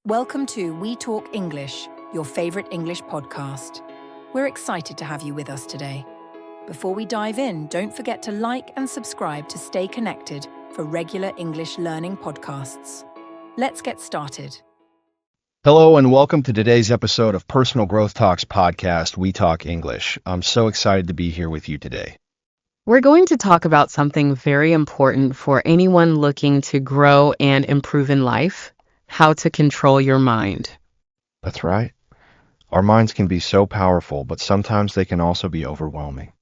Welcome to We Talk English, your favorite English podcast. We're excited to have you with us today. Before we dive in, don't forget to like and subscribe to stay connected for regular English learning podcasts. Let's get started. Hello and welcome to today's episode of Personal Growth Talks podcast, We Talk English. I'm so excited to be here with you today. We're going to talk about something very important for anyone looking to grow and improve in life: how to control your mind. That's right. Our minds can be so powerful, but sometimes they can also be overwhelming.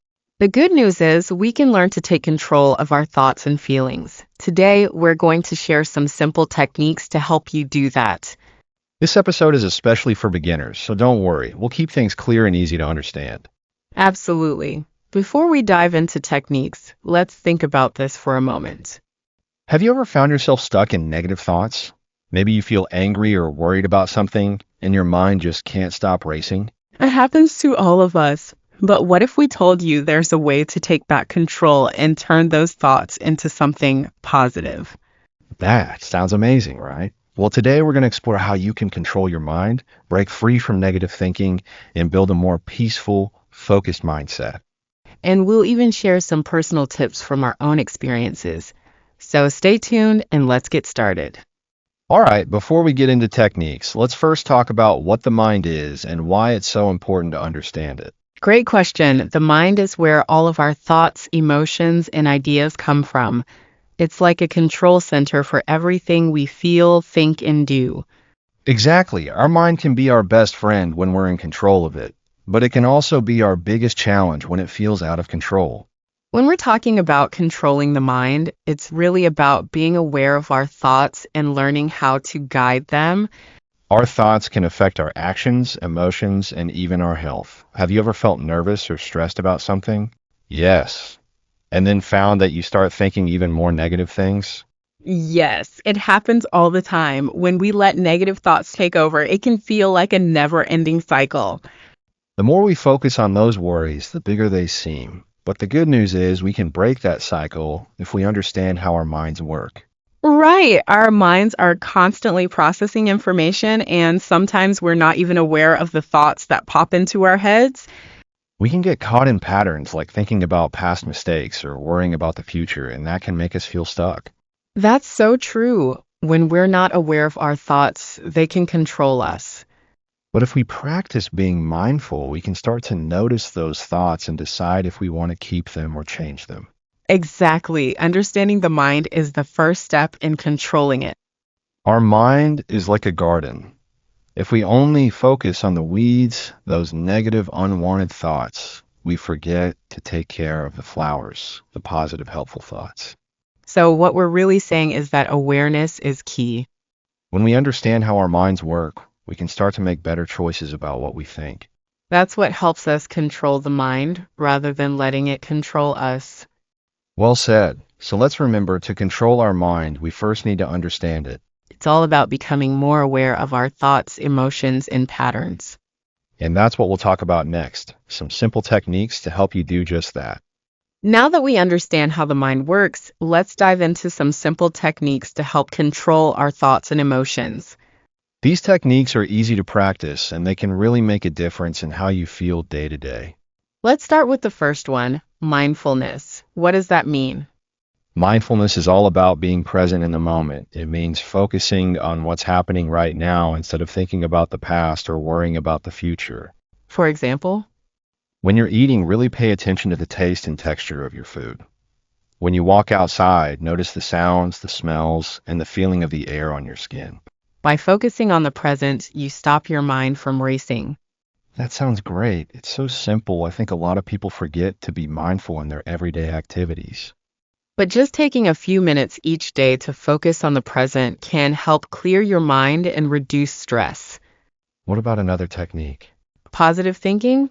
The good news is we can learn to take control of our thoughts and feelings. Today, we're going to share some simple techniques to help you do that. This episode is especially for beginners, so don't worry. We'll keep things clear and easy to understand. Absolutely. Before we dive into techniques, let's think about this for a moment. Have you ever found yourself stuck in negative thoughts? Maybe you feel angry or worried about something, and your mind just can't stop racing? It happens to all of us. But what if we told you there's a way to take back control and turn those thoughts into something positive? That sounds amazing, right? Well, today we're going to explore how you can control your mind, break free from negative thinking, and build a more peaceful, focused mindset. And we'll even share some personal tips from our own experiences. So stay tuned and let's get started. All right, before we get into techniques, let's first talk about what the mind is and why it's so important to understand it. Great question. The mind is where all of our thoughts, emotions, and ideas come from. It's like a control center for everything we feel, think, and do. Exactly. Our mind can be our best friend when we're in control of it, but it can also be our biggest challenge when it feels out of control. When we're talking about controlling the mind, it's really about being aware of our thoughts and learning how to guide them. Our thoughts can affect our actions, emotions, and even our health. Have you ever felt nervous or stressed about something? Yes. And then found that you start thinking even more negative things? Yes, it happens all the time. When we let negative thoughts take over, it can feel like a never-ending cycle. The more we focus on those worries, the bigger they seem. But the good news is we can break that cycle if we understand how our minds work. Right. Our minds are constantly processing information, and sometimes we're not even aware of the thoughts that pop into our heads. We can get caught in patterns like thinking about past mistakes or worrying about the future, and that can make us feel stuck. That's so true. When we're not aware of our thoughts, they can control us. But if we practice being mindful, we can start to notice those thoughts and decide if we want to keep them or change them. Exactly. Understanding the mind is the first step in controlling it. Our mind is like a garden. If we only focus on the weeds, those negative, unwanted thoughts, we forget to take care of the flowers, the positive, helpful thoughts. So what we're really saying is that awareness is key. When we understand how our minds work, we can start to make better choices about what we think. That's what helps us control the mind rather than letting it control us. Well said. So let's remember, to control our mind, we first need to understand it. It's all about becoming more aware of our thoughts, emotions, and patterns. And that's what we'll talk about next. Some simple techniques to help you do just that. Now that we understand how the mind works, let's dive into some simple techniques to help control our thoughts and emotions. These techniques are easy to practice, and they can really make a difference in how you feel day to day. Let's start with the first one, mindfulness. What does that mean? Mindfulness is all about being present in the moment. It means focusing on what's happening right now instead of thinking about the past or worrying about the future. For example? When you're eating, really pay attention to the taste and texture of your food. When you walk outside, notice the sounds, the smells, and the feeling of the air on your skin. By focusing on the present, you stop your mind from racing. That sounds great. It's so simple. I think a lot of people forget to be mindful in their everyday activities. But just taking a few minutes each day to focus on the present can help clear your mind and reduce stress. What about another technique? Positive thinking?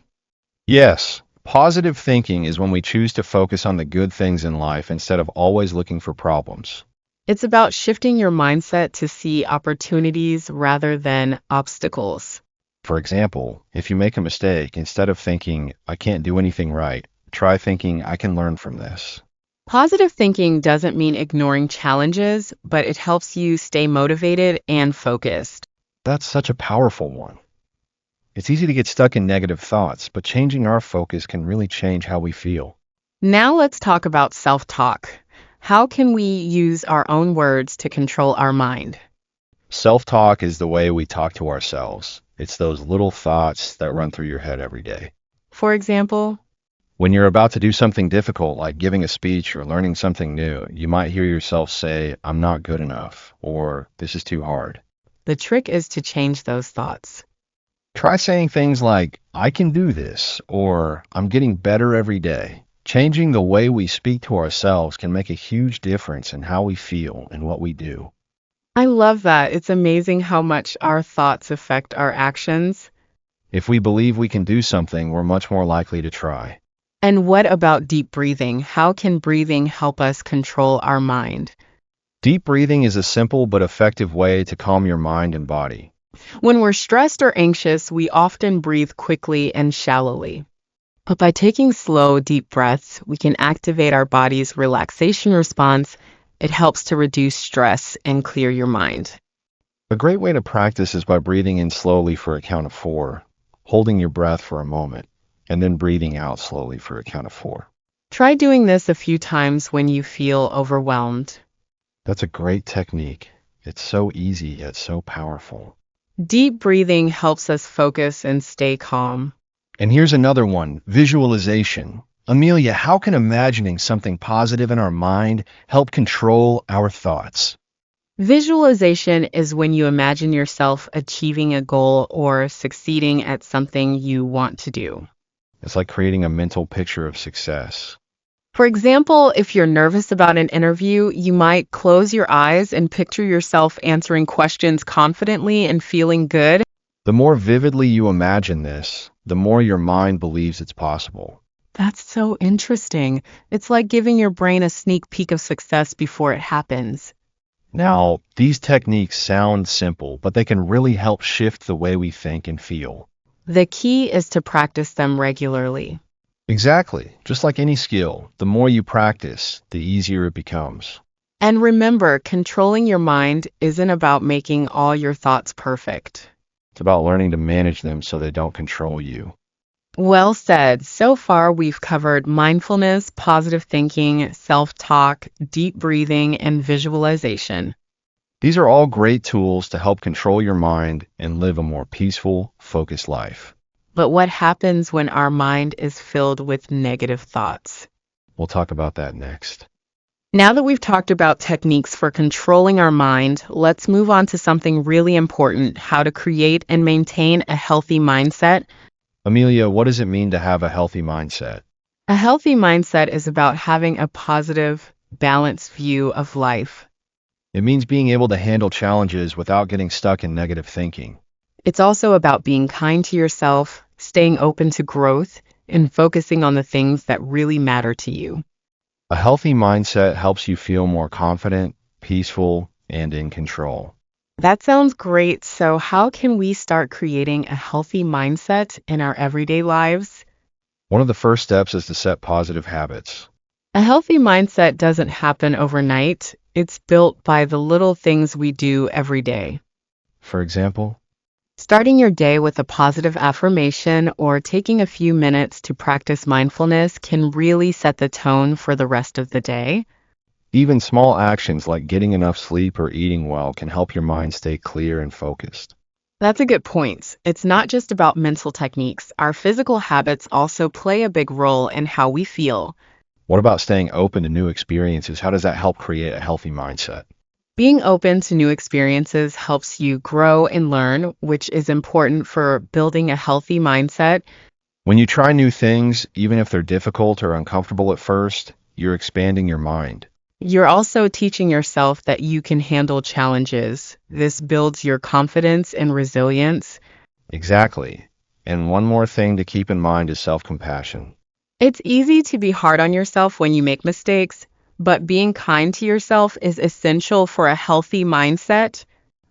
Yes, positive thinking is when we choose to focus on the good things in life instead of always looking for problems. It's about shifting your mindset to see opportunities rather than obstacles. For example, if you make a mistake, instead of thinking, I can't do anything right, try thinking, I can learn from this. Positive thinking doesn't mean ignoring challenges, but it helps you stay motivated and focused. That's such a powerful one. It's easy to get stuck in negative thoughts, but changing our focus can really change how we feel. Now let's talk about self-talk. How can we use our own words to control our mind? Self-talk is the way we talk to ourselves. It's those little thoughts that run through your head every day. For example, When you're about to do something difficult, like giving a speech or learning something new, you might hear yourself say, I'm not good enough, or this is too hard. the trick is to change those thoughts. Try saying things like, I can do this, or I'm getting better every day. Changing the way we speak to ourselves can make a huge difference in how we feel and what we do. I love that. It's amazing how much our thoughts affect our actions. If we believe we can do something, we're much more likely to try. And what about deep breathing? How can breathing help us control our mind? Deep breathing is a simple but effective way to calm your mind and body. When we're stressed or anxious, we often breathe quickly and shallowly. But by taking slow, deep breaths, we can activate our body's relaxation response. It helps to reduce stress and clear your mind. A great way to practice is by breathing in slowly for a count of 4, holding your breath for a moment, and then breathing out slowly for a count of 4. Try doing this a few times when you feel overwhelmed. That's a great technique. It's so easy yet so powerful. Deep breathing helps us focus and stay calm. And here's another one, visualization. Amelia, how can imagining something positive in our mind help control our thoughts? Visualization is when you imagine yourself achieving a goal or succeeding at something you want to do. It's like creating a mental picture of success. For example, if you're nervous about an interview, you might close your eyes and picture yourself answering questions confidently and feeling good. The more vividly you imagine this, the more your mind believes it's possible. That's so interesting. It's like giving your brain a sneak peek of success before it happens. Now, these techniques sound simple, but they can really help shift the way we think and feel. The key is to practice them regularly. Exactly. Just like any skill, the more you practice, the easier it becomes. And remember, controlling your mind isn't about making all your thoughts perfect. It's about learning to manage them so they don't control you. Well said. So far, we've covered mindfulness, positive thinking, self-talk, deep breathing, and visualization. These are all great tools to help control your mind and live a more peaceful, focused life. But what happens when our mind is filled with negative thoughts? We'll talk about that next. Now that we've talked about techniques for controlling our mind, let's move on to something really important, how to create and maintain a healthy mindset. Amelia, what does it mean to have a healthy mindset? A healthy mindset is about having a positive, balanced view of life. It means being able to handle challenges without getting stuck in negative thinking. It's also about being kind to yourself, staying open to growth, and focusing on the things that really matter to you. A healthy mindset helps you feel more confident, peaceful, and in control. That sounds great. So how can we start creating a healthy mindset in our everyday lives? One of the first steps is to set positive habits. A healthy mindset doesn't happen overnight. It's built by the little things we do every day. For example, Starting your day with a positive affirmation or taking a few minutes to practice mindfulness can really set the tone for the rest of the day. even small actions like getting enough sleep or eating well can help your mind stay clear and focused. That's a good point. It's not just about mental techniques. Our physical habits also play a big role in how we feel. What about staying open to new experiences? How does that help create a healthy mindset? Being open to new experiences helps you grow and learn, which is important for building a healthy mindset. When you try new things, even if they're difficult or uncomfortable at first, you're expanding your mind. You're also teaching yourself that you can handle challenges. This builds your confidence and resilience. Exactly. And one more thing to keep in mind is self-compassion. It's easy to be hard on yourself when you make mistakes, but being kind to yourself is essential for a healthy mindset.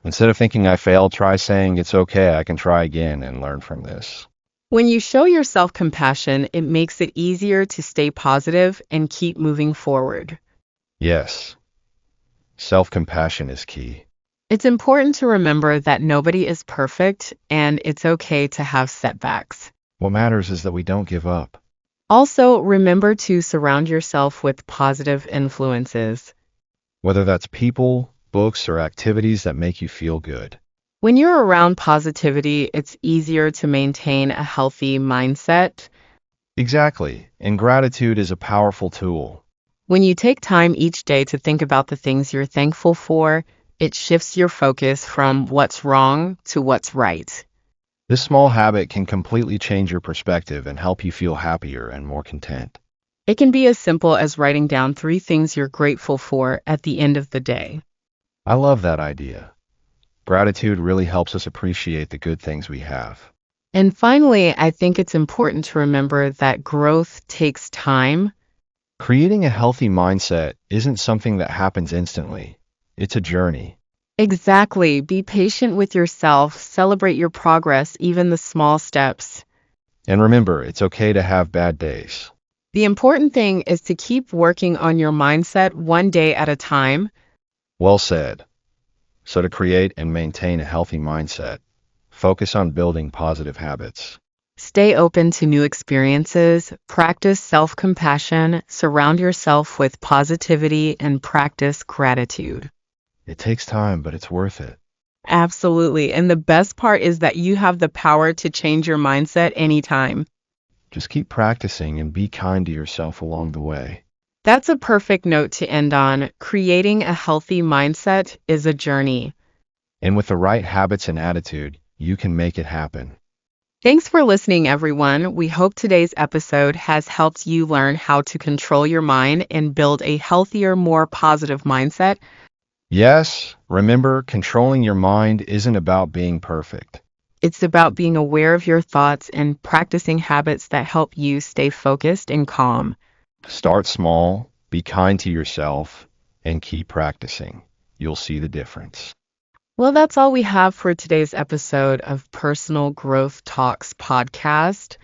Instead of thinking I failed, try saying it's okay, I can try again and learn from this. When you show yourself compassion, it makes it easier to stay positive and keep moving forward. Yes, self-compassion is key. It's important to remember that nobody is perfect and it's okay to have setbacks. What matters is that we don't give up. Also, remember to surround yourself with positive influences. Whether that's people, books, or activities that make you feel good. When you're around positivity, it's easier to maintain a healthy mindset. Exactly. And gratitude is a powerful tool. When you take time each day to think about the things you're thankful for, it shifts your focus from what's wrong to what's right. This small habit can completely change your perspective and help you feel happier and more content. It can be as simple as writing down 3 things you're grateful for at the end of the day. I love that idea. Gratitude really helps us appreciate the good things we have. And finally, I think it's important to remember that growth takes time. Creating a healthy mindset isn't something that happens instantly. It's a journey. Exactly. Be patient with yourself, celebrate your progress, even the small steps. And remember, it's okay to have bad days. The important thing is to keep working on your mindset one day at a time. Well said. So to create and maintain a healthy mindset, focus on building positive habits. Stay open to new experiences, practice self-compassion, surround yourself with positivity, and practice gratitude. It takes time, but it's worth it. Absolutely. And the best part is that you have the power to change your mindset anytime. Just keep practicing and be kind to yourself along the way. That's a perfect note to end on. Creating a healthy mindset is a journey. And with the right habits and attitude, you can make it happen. Thanks for listening, everyone. We hope today's episode has helped you learn how to control your mind and build a healthier, more positive mindset. Yes, remember, controlling your mind isn't about being perfect. It's about being aware of your thoughts and practicing habits that help you stay focused and calm. Start small, be kind to yourself, and keep practicing. You'll see the difference. Well, that's all we have for today's episode of Personal Growth Talks podcast.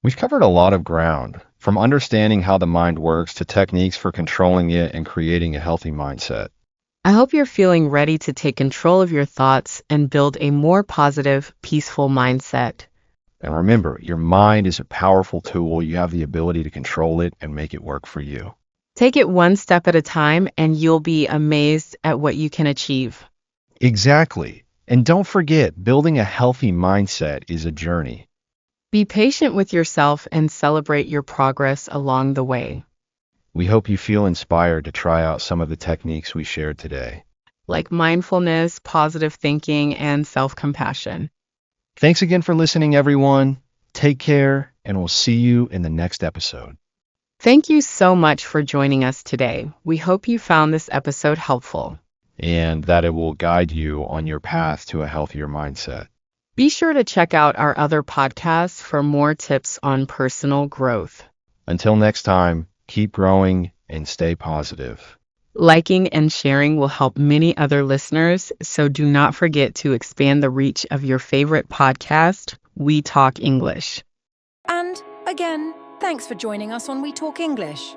We've covered a lot of ground, from understanding how the mind works to techniques for controlling it and creating a healthy mindset. I hope you're feeling ready to take control of your thoughts and build a more positive, peaceful mindset. And remember, your mind is a powerful tool. You have the ability to control it and make it work for you. Take it one step at a time, and you'll be amazed at what you can achieve. Exactly. And don't forget, building a healthy mindset is a journey. Be patient with yourself and celebrate your progress along the way. We hope you feel inspired to try out some of the techniques we shared today. Like mindfulness, positive thinking, and self-compassion. Thanks again for listening, everyone. Take care, and we'll see you in the next episode. Thank you so much for joining us today. We hope you found this episode helpful. And that it will guide you on your path to a healthier mindset. Be sure to check out our other podcasts for more tips on personal growth. Until next time, keep growing and stay positive. Liking and sharing will help many other listeners, so do not forget to expand the reach of your favorite podcast, We Talk English. And again, thanks for joining us on We Talk English.